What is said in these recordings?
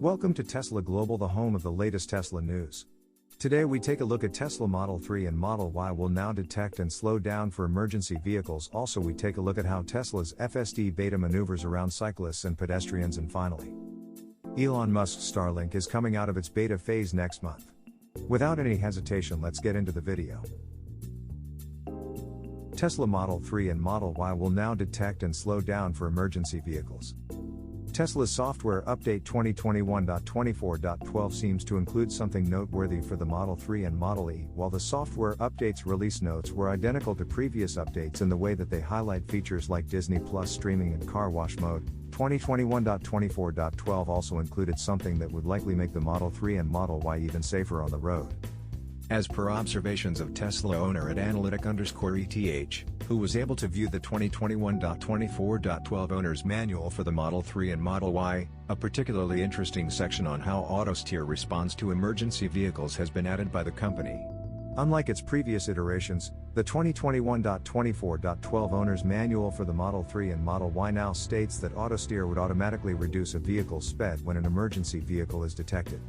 Welcome to Tesla Global, the home of the latest Tesla news. Today we take a look at Tesla Model 3 and Model Y will now detect and slow down for emergency vehicles. Also, we take a look at how Tesla's FSD beta maneuvers around cyclists and pedestrians. And finally, Elon Musk's Starlink is coming out of its beta phase next month. Without any hesitation, let's get into the video. Tesla Model 3 and Model Y will now detect and slow down for emergency vehicles. Tesla's software update 2021.24.12 seems to include something noteworthy for the Model 3 and Model Y. While the software update's release notes were identical to previous updates in the way that they highlight features like Disney Plus streaming and car wash mode, 2021.24.12 also included something that would likely make the Model 3 and Model Y even safer on the road. As per observations of Tesla owner at analytic_ETH, who was able to view the 2021.24.12 owner's manual for the Model 3 and Model Y, a particularly interesting section on how autosteer responds to emergency vehicles has been added by the company. Unlike its previous iterations, the 2021.24.12 owner's manual for the Model 3 and Model Y now states that autosteer would automatically reduce a vehicle's speed when an emergency vehicle is detected.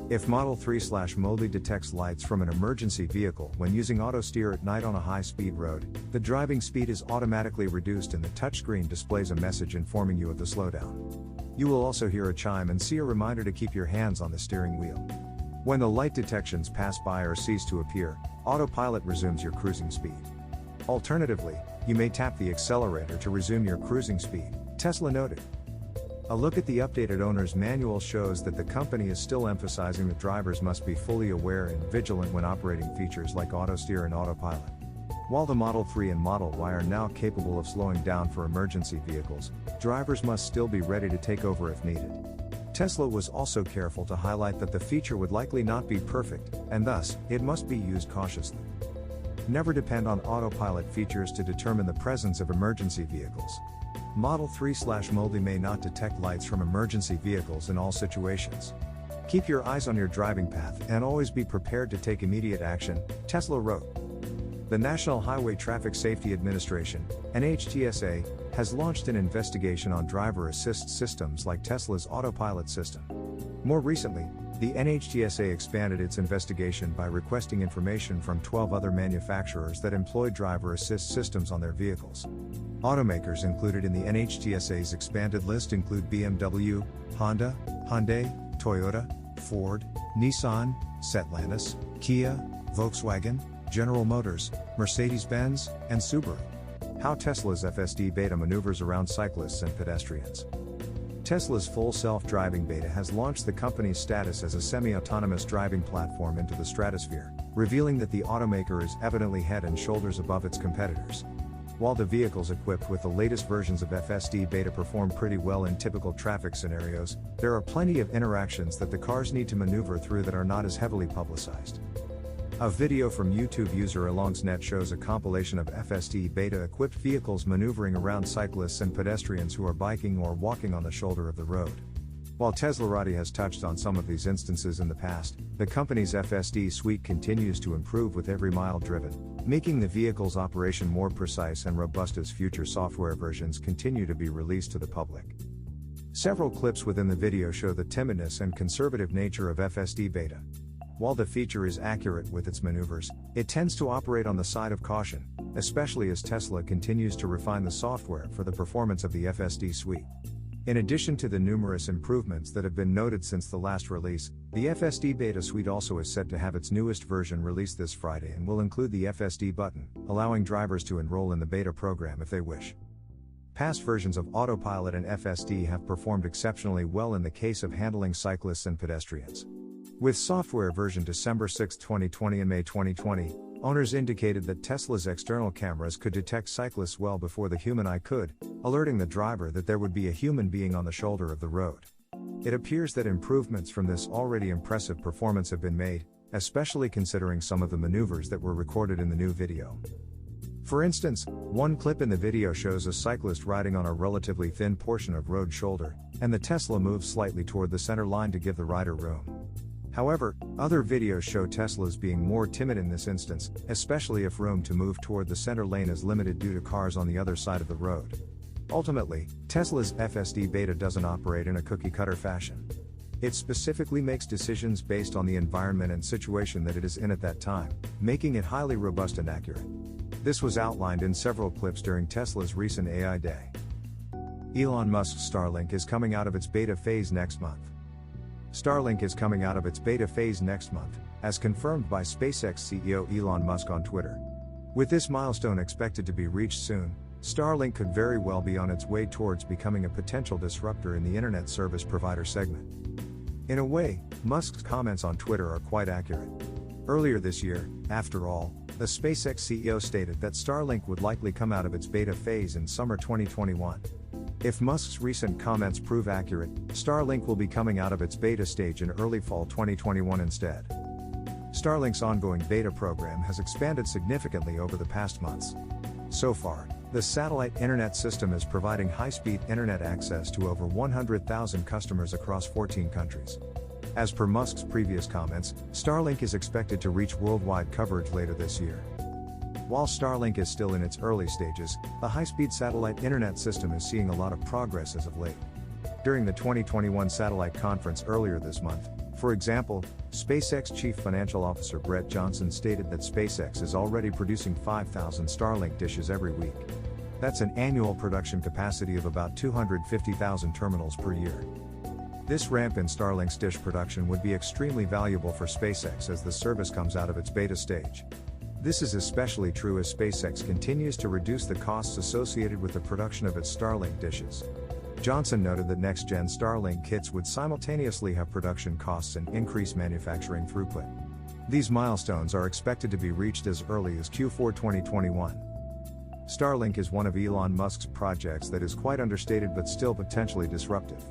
If Model 3/Moldy detects lights from an emergency vehicle when using autosteer at night on a high-speed road, the driving speed is automatically reduced and the touchscreen displays a message informing you of the slowdown. You will also hear a chime and see a reminder to keep your hands on the steering wheel. When the light detections pass by or cease to appear, autopilot resumes your cruising speed. Alternatively, you may tap the accelerator to resume your cruising speed, Tesla noted. A look at the updated owner's manual shows that the company is still emphasizing that drivers must be fully aware and vigilant when operating features like autosteer and autopilot. While the Model 3 and Model Y are now capable of slowing down for emergency vehicles, drivers must still be ready to take over if needed. Tesla was also careful to highlight that the feature would likely not be perfect, and thus, it must be used cautiously. Never depend on autopilot features to determine the presence of emergency vehicles. Model 3/Moldy may not detect lights from emergency vehicles in all situations. Keep your eyes on your driving path and always be prepared to take immediate action, Tesla wrote. The National Highway Traffic Safety Administration, NHTSA, has launched an investigation on driver assist systems like Tesla's autopilot system. More recently, the NHTSA expanded its investigation by requesting information from 12 other manufacturers that employ driver assist systems on their vehicles. Automakers included in the NHTSA's expanded list include BMW, Honda, Hyundai, Toyota, Ford, Nissan, Stellantis, Kia, Volkswagen, General Motors, Mercedes-Benz, and Subaru. How Tesla's FSD beta maneuvers around cyclists and pedestrians. Tesla's full self-driving beta has launched the company's status as a semi-autonomous driving platform into the stratosphere, revealing that the automaker is evidently head and shoulders above its competitors. While the vehicles equipped with the latest versions of FSD beta perform pretty well in typical traffic scenarios, there are plenty of interactions that the cars need to maneuver through that are not as heavily publicized. A video from YouTube user Elongsnet shows a compilation of FSD beta-equipped vehicles maneuvering around cyclists and pedestrians who are biking or walking on the shoulder of the road. While Teslarati has touched on some of these instances in the past, the company's FSD suite continues to improve with every mile driven, making the vehicle's operation more precise and robust as future software versions continue to be released to the public. Several clips within the video show the timidness and conservative nature of FSD beta. While the feature is accurate with its maneuvers, it tends to operate on the side of caution, especially as Tesla continues to refine the software for the performance of the FSD suite. In addition to the numerous improvements that have been noted since the last release, the FSD beta suite also is set to have its newest version released this Friday and will include the FSD button, allowing drivers to enroll in the beta program if they wish. Past versions of autopilot and FSD have performed exceptionally well in the case of handling cyclists and pedestrians. With software version December 6, 2020 and May 2020, owners indicated that Tesla's external cameras could detect cyclists well before the human eye could, alerting the driver that there would be a human being on the shoulder of the road. It appears that improvements from this already impressive performance have been made, especially considering some of the maneuvers that were recorded in the new video. For instance, one clip in the video shows a cyclist riding on a relatively thin portion of road shoulder, and the Tesla moves slightly toward the center line to give the rider room. However, other videos show Teslas being more timid in this instance, especially if room to move toward the center lane is limited due to cars on the other side of the road. Ultimately, Tesla's FSD beta doesn't operate in a cookie-cutter fashion. It specifically makes decisions based on the environment and situation that it is in at that time, making it highly robust and accurate. This was outlined in several clips during Tesla's recent AI Day. Elon Musk's Starlink is coming out of its beta phase next month. Starlink is coming out of its beta phase next month, as confirmed by SpaceX CEO Elon Musk on Twitter. With this milestone expected to be reached soon, Starlink could very well be on its way towards becoming a potential disruptor in the internet service provider segment. In a way, Musk's comments on Twitter are quite accurate. Earlier this year, after all, the SpaceX CEO stated that Starlink would likely come out of its beta phase in summer 2021. If Musk's recent comments prove accurate, Starlink will be coming out of its beta stage in early fall 2021 instead. Starlink's ongoing beta program has expanded significantly over the past months. So far, the satellite internet system is providing high-speed internet access to over 100,000 customers across 14 countries. As per Musk's previous comments, Starlink is expected to reach worldwide coverage later this year. While Starlink is still in its early stages, the high-speed satellite internet system is seeing a lot of progress as of late. During the 2021 satellite conference earlier this month, for example, SpaceX Chief Financial Officer Brett Johnson stated that SpaceX is already producing 5,000 Starlink dishes every week. That's an annual production capacity of about 250,000 terminals per year. This ramp in Starlink's dish production would be extremely valuable for SpaceX as the service comes out of its beta stage. This is especially true as SpaceX continues to reduce the costs associated with the production of its Starlink dishes. Johnson noted that next-gen Starlink kits would simultaneously have production costs and increase manufacturing throughput. These milestones are expected to be reached as early as Q4 2021. Starlink is one of Elon Musk's projects that is quite understated but still potentially disruptive.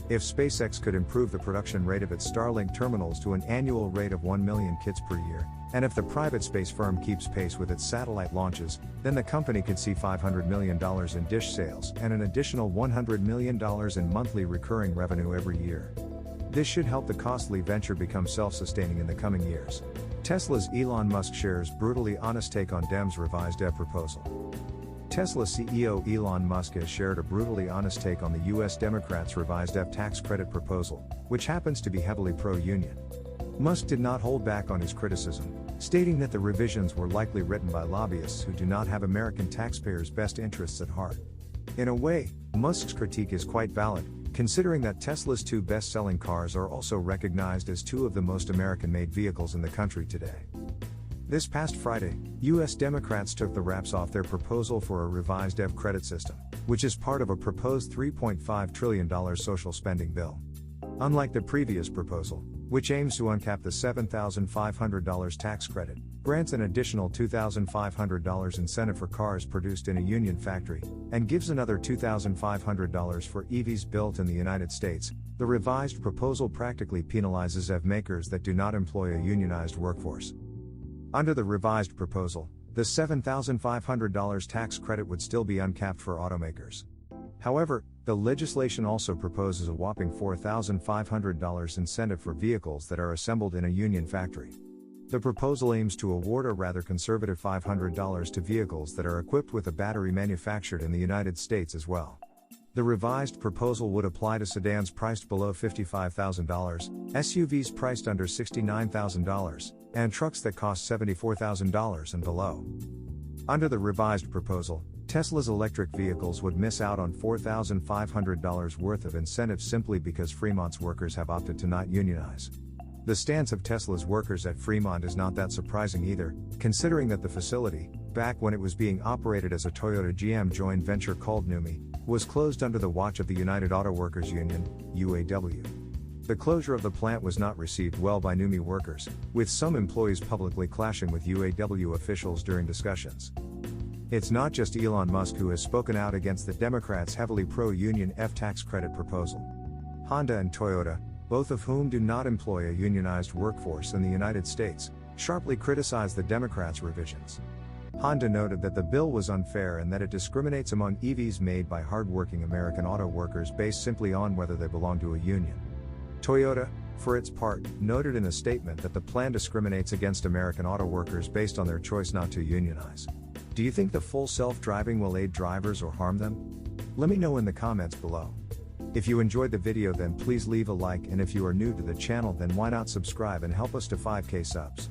If SpaceX could improve the production rate of its Starlink terminals to an annual rate of 1 million kits per year, and if the private space firm keeps pace with its satellite launches, then the company could see $500 million in dish sales and an additional $100 million in monthly recurring revenue every year. This should help the costly venture become self-sustaining in the coming years. Tesla's Elon Musk shares brutally honest take on Dems' revised EV proposal. Tesla CEO Elon Musk has shared a brutally honest take on the US Democrats' revised EV tax credit proposal, which happens to be heavily pro-union. Musk did not hold back on his criticism, stating that the revisions were likely written by lobbyists who do not have American taxpayers' best interests at heart. In a way, Musk's critique is quite valid, considering that Tesla's two best-selling cars are also recognized as two of the most American-made vehicles in the country today. This past Friday, U.S. Democrats took the wraps off their proposal for a revised EV credit system, which is part of a proposed $3.5 trillion social spending bill. Unlike the previous proposal, which aims to uncap the $7,500 tax credit, grants an additional $2,500 incentive for cars produced in a union factory, and gives another $2,500 for EVs built in the United States, the revised proposal practically penalizes EV makers that do not employ a unionized workforce. Under the revised proposal, the $7,500 tax credit would still be uncapped for automakers. However, the legislation also proposes a whopping $4,500 incentive for vehicles that are assembled in a union factory. The proposal aims to award a rather conservative $500 to vehicles that are equipped with a battery manufactured in the United States as well. The revised proposal would apply to sedans priced below $55,000, SUVs priced under $69,000, and trucks that cost $74,000 and below. Under the revised proposal, Tesla's electric vehicles would miss out on $4,500 worth of incentives simply because Fremont's workers have opted to not unionize. The stance of Tesla's workers at Fremont is not that surprising either, considering that the facility, back when it was being operated as a Toyota-GM joint venture called NUMMI, was closed under the watch of the United Auto Workers Union, UAW. The closure of the plant was not received well by NUMMI workers, with some employees publicly clashing with UAW officials during discussions. It's not just Elon Musk who has spoken out against the Democrats' heavily pro-union EV tax credit proposal. Honda and Toyota, both of whom do not employ a unionized workforce in the United States, sharply criticized the Democrats' revisions. Honda noted that the bill was unfair and that it discriminates among EVs made by hardworking American auto workers based simply on whether they belong to a union. Toyota, for its part, noted in a statement that the plan discriminates against American auto workers based on their choice not to unionize. Do you think the full self-driving will aid drivers or harm them? Let me know in the comments below. If you enjoyed the video then please leave a like, and if you are new to the channel then why not subscribe and help us to 5K subs.